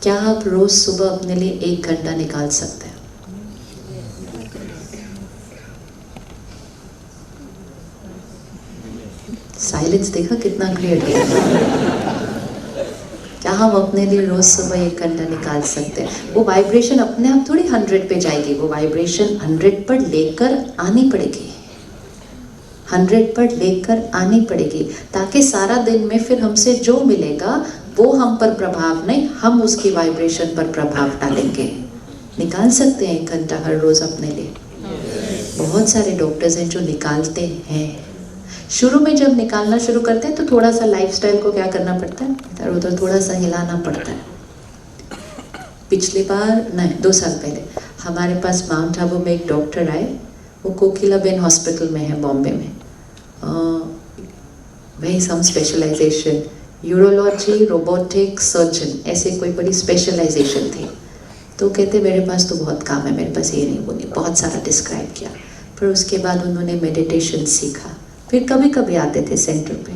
क्या आप रोज सुबह अपने लिए 1 घंटा निकाल सकते हैं? साइलेंस देखा कितना क्रिएट किया। क्या हम अपने लिए रोज सुबह 1 घंटा निकाल सकते हैं? वो वाइब्रेशन अपने आप थोड़ी 100 पे जाएगी, वो वाइब्रेशन 100 पर लेकर आनी पड़ेगी, 100 पर लेकर आनी पड़ेगी, ताकि सारा दिन में फिर हमसे जो मिलेगा वो हम पर प्रभाव नहीं, हम उसकी वाइब्रेशन पर प्रभाव डालेंगे। निकाल सकते हैं 1 घंटा हर रोज अपने लिए? बहुत सारे डॉक्टर्स हैं जो निकालते हैं। शुरू में जब निकालना शुरू करते हैं तो थोड़ा सा लाइफस्टाइल को क्या करना पड़ता है, इधर उधर थोड़ा सा हिलाना पड़ता है। पिछली बार नहीं 2 साल पहले हमारे पास माउंट आबू में एक डॉक्टर आए, वो कोकिलाबेन हॉस्पिटल में है बॉम्बे में। वही सम स्पेशलाइजेशन, यूरोलॉजी, रोबोटिक, सर्जन, ऐसे कोई बड़ी स्पेशलाइजेशन थी। तो कहते मेरे पास तो बहुत काम है, मेरे पास ये नहीं वो नहीं, बहुत सारा डिस्क्राइब किया। फिर उसके बाद उन्होंने मेडिटेशन सीखा, फिर कभी कभी आते थे सेंटर पे।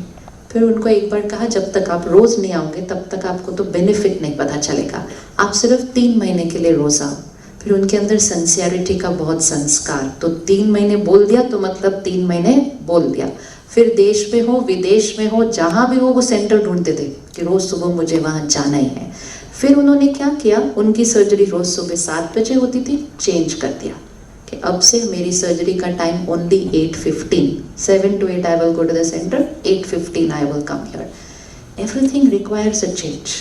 फिर उनको एक बार कहा जब तक आप रोज़ नहीं आओगे तब तक आपको तो बेनिफिट नहीं पता चलेगा, आप सिर्फ 3 महीने के लिए रोज़ आओ। फिर उनके अंदर सिंसियरिटी का बहुत संस्कार, तो 3 महीने बोल दिया तो मतलब 3 महीने बोल दिया। फिर देश में हो विदेश में हो जहाँ भी हो वो सेंटर ढूंढते थे कि रोज़ सुबह मुझे वहाँ जाना ही है। फिर उन्होंने क्या किया, उनकी सर्जरी रोज़ सुबह 7 बजे होती थी, चेंज कर दिया कि अब से मेरी सर्जरी का time only 8:15, 7 to 8 I will go to the center, 8:15 I will come here. Everything requires a change.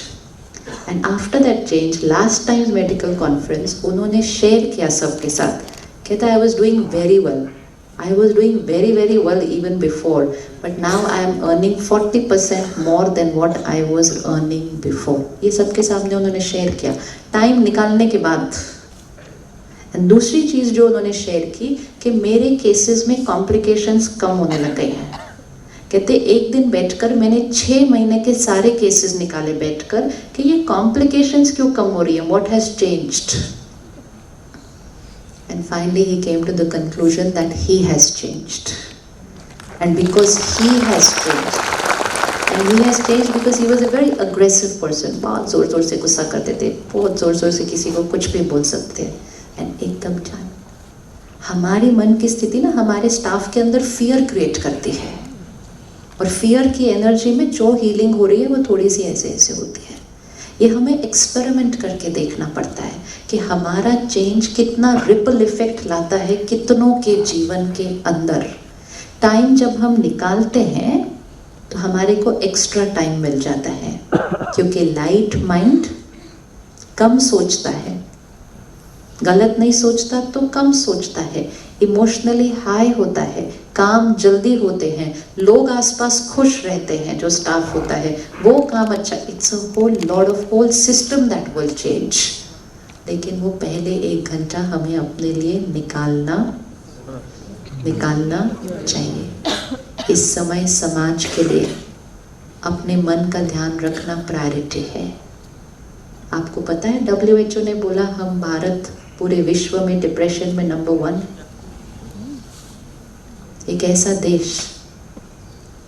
And after that change, last time's medical conference, उन्होंने शेयर किया सबके साथ, कहता I was doing very well. I was doing very very well even before, but now I am earning 40% more than what I was earning before. ये सबके सामने उन्होंने share किया टाइम निकालने के बाद। दूसरी चीज़ जो उन्होंने शेयर की कि मेरे केसेस में कॉम्प्लिकेशंस कम होने लग गए हैं। कहते एक दिन बैठकर मैंने 6 महीने के सारे केसेस निकाले बैठकर कि ये कॉम्प्लिकेशंस क्यों कम हो रही है, what has changed. And finally he came to the conclusion that he has changed, and because he has changed, and he has changed because he was a very aggressive person, बहुत जोर जोर से गुस्सा करते थे, बहुत जोर जोर से किसी को कुछ भी बोल सकते हैं, and एकदम जान हमारी मन की स्थिति ना हमारे स्टाफ के अंदर फियर क्रिएट करती है, और फियर की एनर्जी में जो हीलिंग हो रही है वो थोड़ी सी ऐसे ऐसे होती है। ये हमें एक्सपेरिमेंट करके देखना पड़ता है कि हमारा चेंज कितना रिपल इफेक्ट लाता है कितनों के जीवन के अंदर। टाइम जब हम निकालते हैं तो हमारे को एक्स्ट्रा टाइम मिल जाता है, क्योंकि लाइट माइंड कम सोचता है, गलत नहीं सोचता तो कम सोचता है, इमोशनली हाई होता है, काम जल्दी होते हैं, लोग आसपास खुश रहते हैं, जो स्टाफ होता है वो काम अच्छा, it's a whole lot of whole system that will change. लेकिन वो पहले 1 घंटा हमें अपने लिए निकालना चाहिए। इस समय समाज के लिए अपने मन का ध्यान रखना प्रायोरिटी है। आपको पता है WHO ने बोला हम भारत पूरे विश्व में डिप्रेशन में नंबर 1। एक ऐसा देश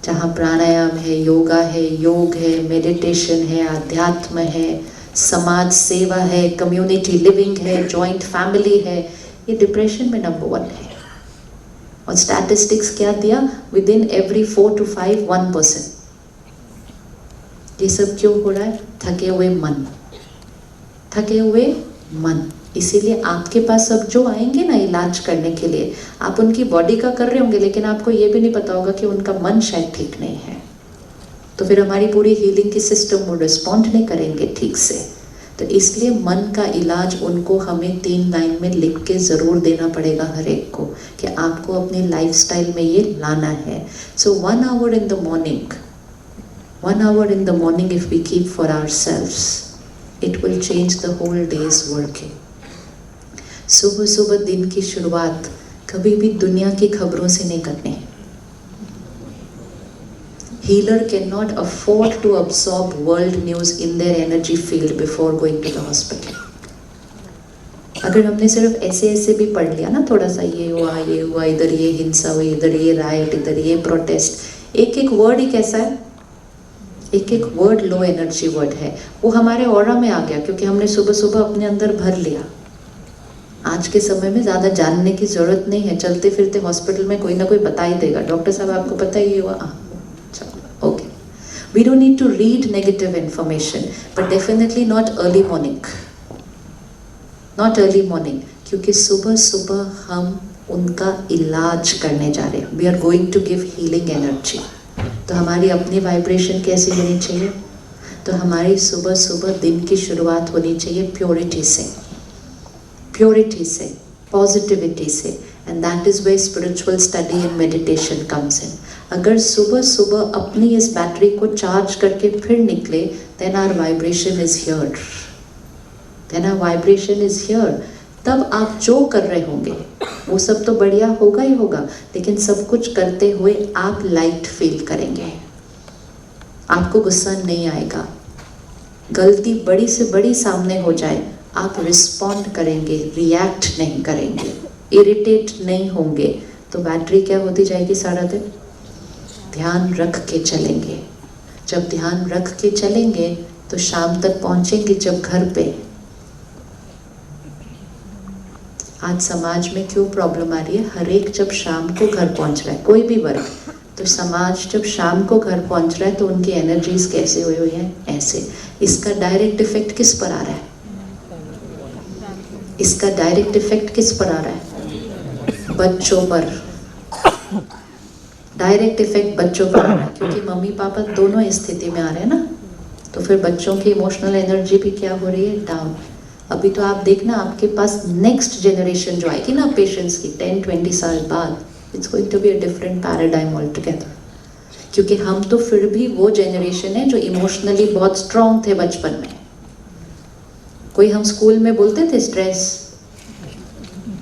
जहाँ प्राणायाम है, योगा है, योग है, मेडिटेशन है, अध्यात्म है, समाज सेवा है, कम्युनिटी लिविंग है, जॉइंट फैमिली है, ये डिप्रेशन में नंबर 1 है। और स्टैटिस्टिक्स क्या दिया, विद इन एवरी 4 to 5 1%। ये सब क्यों हो रहा है? थके हुए मन। इसीलिए आपके पास अब जो आएंगे ना इलाज करने के लिए, आप उनकी बॉडी का कर रहे होंगे लेकिन आपको ये भी नहीं पता होगा कि उनका मन शायद ठीक नहीं है, तो फिर हमारी पूरी हीलिंग की सिस्टम वो रिस्पॉन्ड नहीं करेंगे ठीक से। तो इसलिए मन का इलाज उनको हमें 3 लाइन में लिख के ज़रूर देना पड़ेगा हर एक को, कि आपको अपनी लाइफस्टाइल में ये लाना है। सो 1 hour in the morning, 1 hour in the morning if we keep for ourselves, it will change the whole day's working. सुबह सुबह दिन की शुरुआत कभी भी दुनिया की खबरों से नहीं करनी है। Healer cannot afford to absorb world news in their energy field before going to the hospital. अगर हमने सिर्फ ऐसे भी पढ़ लिया ना, थोड़ा सा ये हुआ, इधर ये हिंसा हुई, इधर ये राइट, इधर ये प्रोटेस्ट, एक वर्ड ही कैसा है, एक एक वर्ड लो एनर्जी वर्ड है, वो हमारे ऑरा में आ गया क्योंकि हमने सुबह सुबह अपने अंदर भर लिया। आज के समय में ज़्यादा जानने की ज़रूरत नहीं है, चलते फिरते हॉस्पिटल में कोई ना कोई बता ही देगा, डॉक्टर साहब आपको पता ही हुआ, चलो okay. We don't need to read negative information, but definitely not early morning, not early morning, क्योंकि सुबह सुबह हम उनका इलाज करने जा रहे हैं। We are going to give healing energy. तो हमारी अपनी वाइब्रेशन कैसी होनी चाहिए? तो हमारी सुबह सुबह दिन की शुरुआत होनी चाहिए प्योरिटी से, प्योरिटी से, पॉजिटिविटी से, and that is where spiritual study and meditation comes in. अगर सुबह सुबह अपनी इस बैटरी को चार्ज करके फिर निकले, then our vibration is here, then our vibration is here. तब आप जो कर रहे होंगे वो सब तो बढ़िया होगा ही होगा, लेकिन सब कुछ करते हुए आप लाइट फील करेंगे, आपको गुस्सा नहीं आएगा। गलती बड़ी से बड़ी सामने हो जाए, आप रिस्पॉन्ड करेंगे, रिएक्ट नहीं करेंगे, इरिटेट नहीं होंगे। तो बैटरी क्या होती जाएगी सारा दिन? ध्यान रख के चलेंगे। जब ध्यान रख के चलेंगे तो शाम तक पहुंचेंगे जब घर पे। आज समाज में क्यों प्रॉब्लम आ रही है? हर एक जब शाम को घर पहुंच रहा है, कोई भी वर्ग, तो समाज जब शाम को घर पहुंच रहा है तो उनकी एनर्जीज कैसे हुई हुई हैं? ऐसे। इसका डायरेक्ट इफेक्ट किस पर आ रहा है? इसका डायरेक्ट इफेक्ट किस पर आ रहा है? बच्चों पर। डायरेक्ट इफेक्ट बच्चों पर आ रहा है, क्योंकि मम्मी पापा दोनों स्थिति में आ रहे हैं ना, तो फिर बच्चों की इमोशनल एनर्जी भी क्या हो रही है? डाउन। अभी तो आप देखना, आपके पास नेक्स्ट जनरेशन जो आएगी ना पेशेंट्स की 10-20 साल बाद, it's going to be a different paradigm altogether. क्योंकि हम तो फिर भी वो जनरेशन है जो इमोशनली बहुत स्ट्रांग थे बचपन में। कोई हम स्कूल में बोलते थे स्ट्रेस,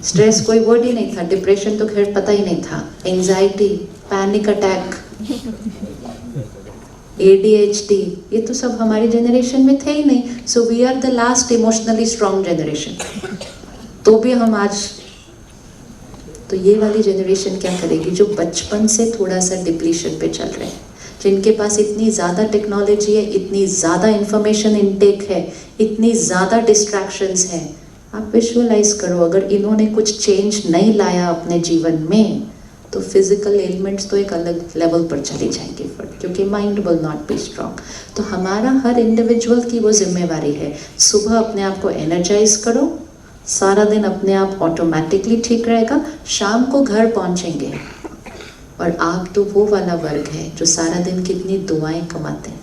स्ट्रेस कोई वर्ड ही नहीं था, डिप्रेशन तो खैर पता ही नहीं था, एंजाइटी, पैनिक अटैक, ADHD, ये तो सब हमारी जनरेशन में थे ही नहीं। So we are the last emotionally strong generation. तो भी हम आज, तो ये वाली जनरेशन क्या करेगी जो बचपन से थोड़ा सा डिप्लीशन पे चल रहे हैं, जिनके पास इतनी ज़्यादा टेक्नोलॉजी है, इतनी ज़्यादा इंफॉर्मेशन इनटेक है, इतनी ज़्यादा डिस्ट्रैक्शंस हैं। आप विजुअलाइज करो, अगर इन्होंने कुछ चेंज नहीं लाया अपने जीवन में, तो फिजिकल एलिमेंट्स तो एक अलग लेवल पर चली जाएंगी, क्योंकि mind will not be strong. तो हमारा हर इंडिविजुअल की वो जिम्मेवारी है, सुबह अपने आप को एनर्जाइज करो, सारा दिन अपने आप ऑटोमेटिकली ठीक रहेगा, शाम को घर पहुंचेंगे। और आप तो वो वाला वर्ग है जो सारा दिन कितनी दुआएं कमाते हैं।